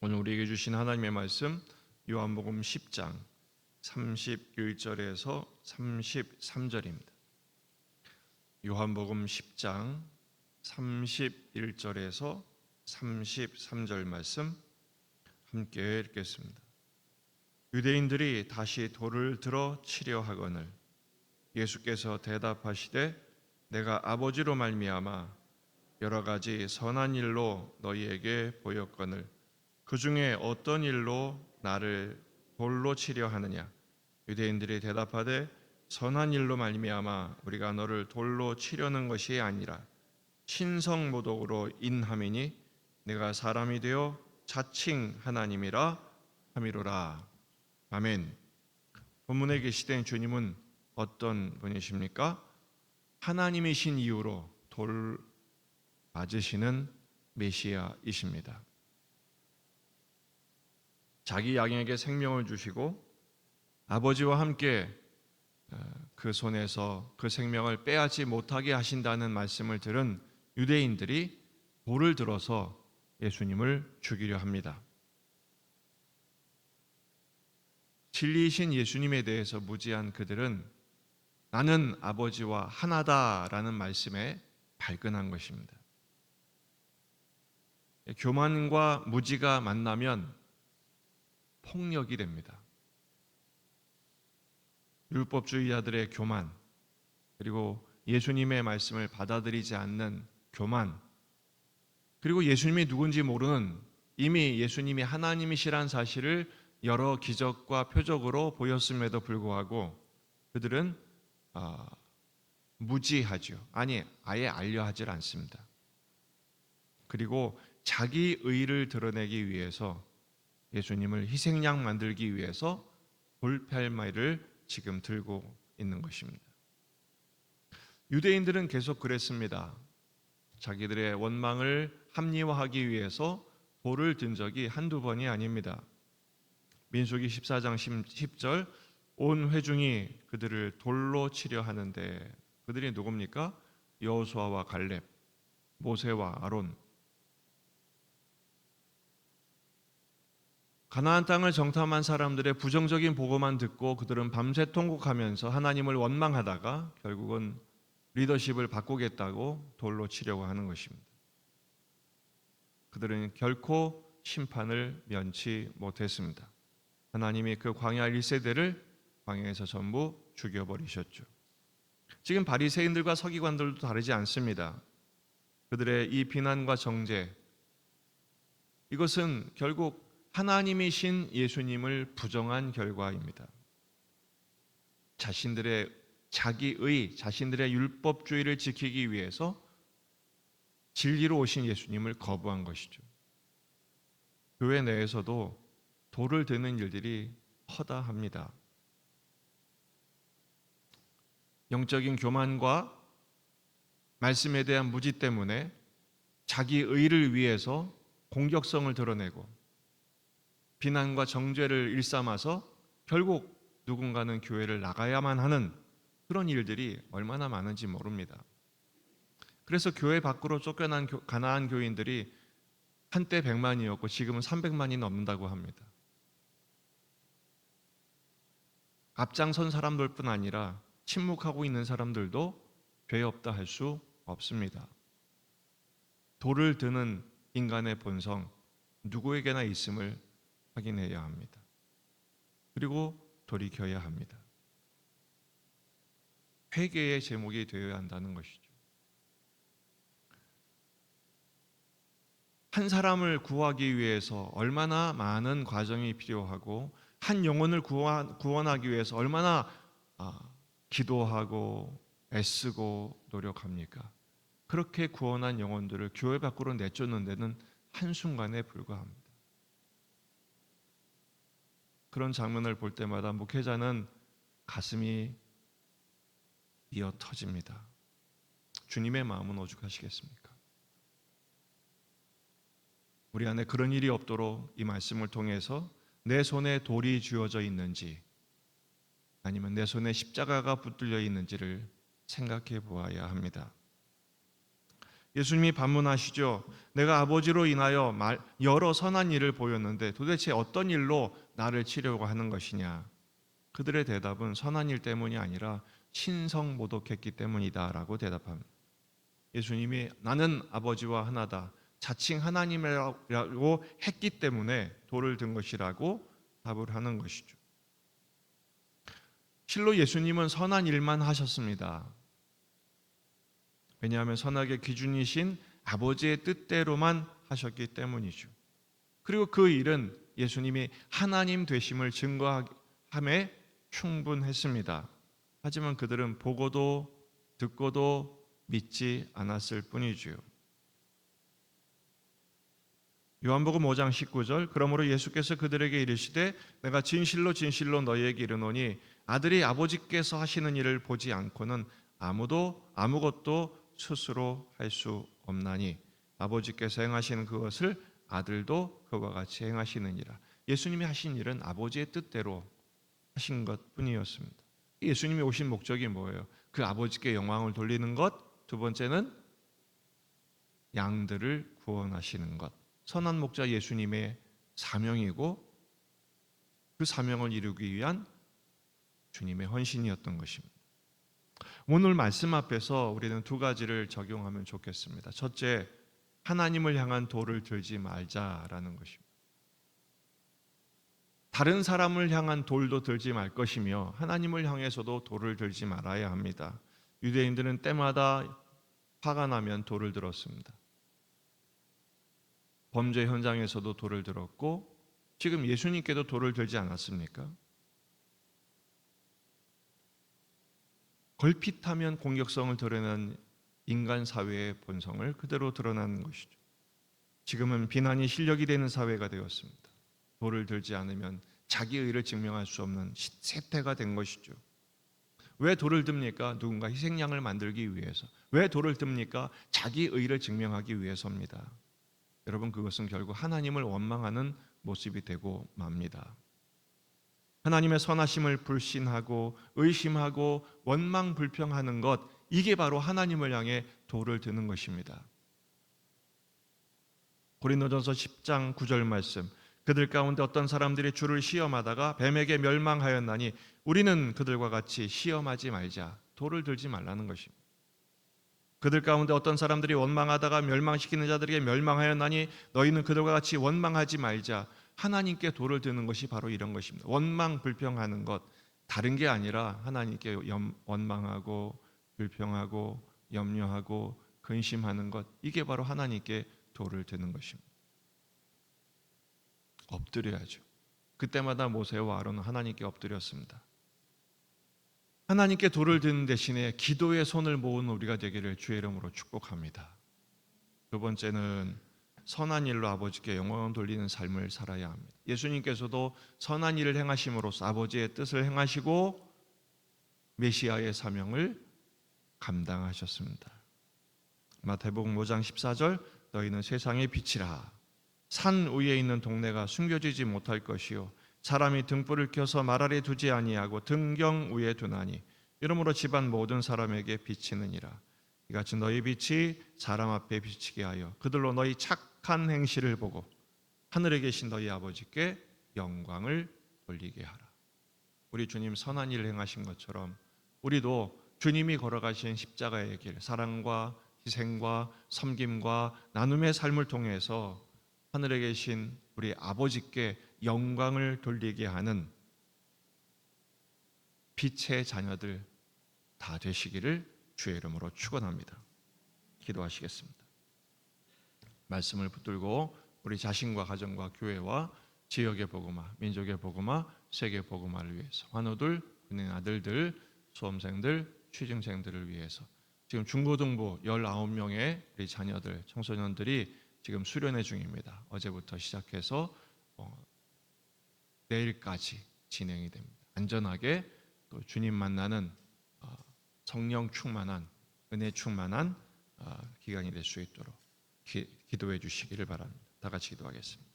오늘 우리에게 주신 하나님의 말씀 요한복음 10장 31절에서 33절입니다. 요한복음 10장 31절에서 33절 말씀 함께 읽겠습니다. 유대인들이 다시 돌을 들어 치려 하거늘 예수께서 대답하시되 내가 아버지로 말미암아 여러 가지 선한 일로 너희에게 보였거늘 그 중에 어떤 일로 나를 돌로 치려 하느냐. 유대인들이 대답하되 선한 일로 말미암아 우리가 너를 돌로 치려는 것이 아니라 신성모독으로 인함이니 내가 사람이 되어 자칭 하나님이라 함이로라. 아멘. 본문에 계시된 주님은 어떤 분이십니까? 하나님이신 이유로 돌 맞으시는 메시아이십니다. 자기 양에게 생명을 주시고 아버지와 함께 그 손에서 그 생명을 빼앗지 못하게 하신다는 말씀을 들은 유대인들이 돌을 들어서 예수님을 죽이려 합니다. 진리이신 예수님에 대해서 무지한 그들은 나는 아버지와 하나다라는 말씀에 발끈한 것입니다. 교만과 무지가 만나면 폭력이 됩니다. 율법주의자들의 교만, 그리고 예수님의 말씀을 받아들이지 않는 교만, 그리고 예수님이 누군지 모르는, 이미 예수님이 하나님이시란 사실을 여러 기적과 표적으로 보였음에도 불구하고 그들은 무지하죠. 아니, 아예 알려하지 않습니다. 그리고 자기 의를 드러내기 위해서 예수님을 희생양 만들기 위해서 돌팔매를 지금 들고 있는 것입니다. 유대인들은 계속 그랬습니다. 자기들의 원망을 합리화하기 위해서 돌을 든 적이 한두 번이 아닙니다. 민수기 14장 10절 온 회중이 그들을 돌로 치려 하는데 그들이 누굽니까? 여호수아와 갈렙, 모세와 아론. 가나안 땅을 정탐한 사람들의 부정적인 보고만 듣고 그들은 밤새 통곡하면서 하나님을 원망하다가 결국은 리더십을 바꾸겠다고 돌로 치려고 하는 것입니다. 그들은 결코 심판을 면치 못했습니다. 하나님이 그 광야 1세대를 광야에서 전부 죽여버리셨죠. 지금 바리새인들과 서기관들도 다르지 않습니다. 그들의 이 비난과 정죄, 이것은 결국 하나님이신 예수님을 부정한 결과입니다. 자신들의 자기의, 자신들의 율법주의를 지키기 위해서 진리로 오신 예수님을 거부한 것이죠. 교회 내에서도 돌을 드는 일들이 허다합니다. 영적인 교만과 말씀에 대한 무지 때문에 자기 의를 위해서 공격성을 드러내고 비난과 정죄를 일삼아서 결국 누군가는 교회를 나가야만 하는 그런 일들이 얼마나 많은지 모릅니다. 그래서 교회 밖으로 쫓겨난 가나안 교인들이 한때 100만이었고 지금은 300만이 넘는다고 합니다. 앞장선 사람들뿐 아니라 침묵하고 있는 사람들도 죄 없다 할 수 없습니다. 돌을 드는 인간의 본성, 누구에게나 있음을 확인해야 합니다. 그리고 돌이켜야 합니다. 회개의 제목이 되어야 한다는 것이죠. 한 사람을 구하기 위해서 얼마나 많은 과정이 필요하고 한 영혼을 구원하기 위해서 얼마나 기도하고 애쓰고 노력합니까? 그렇게 구원한 영혼들을 교회 밖으로 내쫓는 데는 한순간에 불과합니다. 그런 장면을 볼 때마다 목회자는 가슴이 이어 터집니다. 주님의 마음은 오죽하시겠습니까? 우리 안에 그런 일이 없도록 이 말씀을 통해서 내 손에 돌이 쥐어져 있는지 아니면 내 손에 십자가가 붙들려 있는지를 생각해 보아야 합니다. 예수님이 반문하시죠. 내가 아버지로 인하여 여러 선한 일을 보였는데 도대체 어떤 일로 나를 치려고 하는 것이냐? 그들의 대답은 선한 일 때문이 아니라 신성모독했기 때문이다라고 대답합니다. 예수님이 나는 아버지와 하나다, 자칭 하나님이라고 했기 때문에 돌을 든 것이라고 답을 하는 것이죠. 실로 예수님은 선한 일만 하셨습니다. 왜냐하면 선악의 기준이신 아버지의 뜻대로만 하셨기 때문이죠. 그리고 그 일은 예수님이 하나님 되심을 증거함에 충분했습니다. 하지만 그들은 보고도 듣고도 믿지 않았을 뿐이지요. 요한복음 5장 19절 그러므로 예수께서 그들에게 이르시되 내가 진실로 진실로 너희에게 이르노니 아들이 아버지께서 하시는 일을 보지 않고는 아무것도 스스로 할 수 없나니 아버지께서 행하시는 그것을 아들도 그와 같이 행하시느니라. 예수님이 하신 일은 아버지의 뜻대로 하신 것뿐이었습니다. 예수님이 오신 목적이 뭐예요? 그 아버지께 영광을 돌리는 것. 두 번째는 양들을 구원하시는 것. 선한 목자 예수님의 사명이고 그 사명을 이루기 위한 주님의 헌신이었던 것입니다. 오늘 말씀 앞에서 우리는 두 가지를 적용하면 좋겠습니다. 첫째, 하나님을 향한 돌을 들지 말자라는 것입니다. 다른 사람을 향한 돌도 들지 말 것이며 하나님을 향해서도 돌을 들지 말아야 합니다. 유대인들은 때마다 화가 나면 돌을 들었습니다. 범죄 현장에서도 돌을 들었고 지금 예수님께도 돌을 들지 않았습니까? 걸핏하면 공격성을 드러내는 인간 사회의 본성을 그대로 드러나는 것이죠. 지금은 비난이 실력이 되는 사회가 되었습니다. 돌을 들지 않으면 자기 의를 증명할 수 없는 세태가 된 것이죠. 왜 돌을 듭니까? 누군가 희생양을 만들기 위해서. 왜 돌을 듭니까? 자기 의를 증명하기 위해서입니다. 여러분, 그것은 결국 하나님을 원망하는 모습이 되고 맙니다. 하나님의 선하심을 불신하고 의심하고 원망 불평하는 것, 이게 바로 하나님을 향해 돌을 드는 것입니다. 고린도전서 10장 9절 말씀, 그들 가운데 어떤 사람들이 주를 시험하다가 뱀에게 멸망하였나니 우리는 그들과 같이 시험하지 말자. 돌을 들지 말라는 것입니다. 그들 가운데 어떤 사람들이 원망하다가 멸망시키는 자들에게 멸망하였나니 너희는 그들과 같이 원망하지 말자. 하나님께 돌을 드는 것이 바로 이런 것입니다. 원망 불평하는 것, 다른 게 아니라 하나님께 원망하고 불평하고 염려하고 근심하는 것, 이게 바로 하나님께 돌을 드는 것입니다. 엎드려야죠. 그때마다 모세와 아론은 하나님께 엎드렸습니다. 하나님께 돌을 드는 대신에 기도의 손을 모은 우리가 되기를 주의 이름으로 축복합니다. 두 번째는 선한 일로 아버지께 영광을 돌리는 삶을 살아야 합니다. 예수님께서도 선한 일을 행하심으로써 아버지의 뜻을 행하시고 메시아의 사명을 감당하셨습니다. 마태복음 5장 14절 너희는 세상의 빛이라. 산 위에 있는 동네가 숨겨지지 못할 것이요 사람이 등불을 켜서 말 아래 두지 아니하고 등경 위에 두나니 이러므로 집안 모든 사람에게 비치느니라. 이같이 너희 빛이 사람 앞에 비치게 하여 그들로 너희 착한 행실을 보고 하늘에 계신 너희 아버지께 영광을 돌리게 하라. 우리 주님 선한 일을 행하신 것처럼 우리도 주님이 걸어가신 십자가의 길, 사랑과 희생과 섬김과 나눔의 삶을 통해서 하늘에 계신 우리 아버지께 영광을 돌리게 하는 빛의 자녀들 다 되시기를 주의 이름으로 축원합니다. 기도하시겠습니다. 말씀을 붙들고 우리 자신과 가정과 교회와 지역의 복음화, 민족의 복음화, 세계 복음화를 위해서 환우들, 은행 아들들, 수험생들, 취중생들을 위해서 지금 중고등부 19명의 우리 자녀들, 청소년들이 지금 수련회 중입니다. 어제부터 시작해서 내일까지 진행이 됩니다. 안전하게 또 주님 만나는 성령 충만한, 은혜 충만한 기간이 될 수 있도록 기도해 주시기를 바랍니다. 다 같이 기도하겠습니다.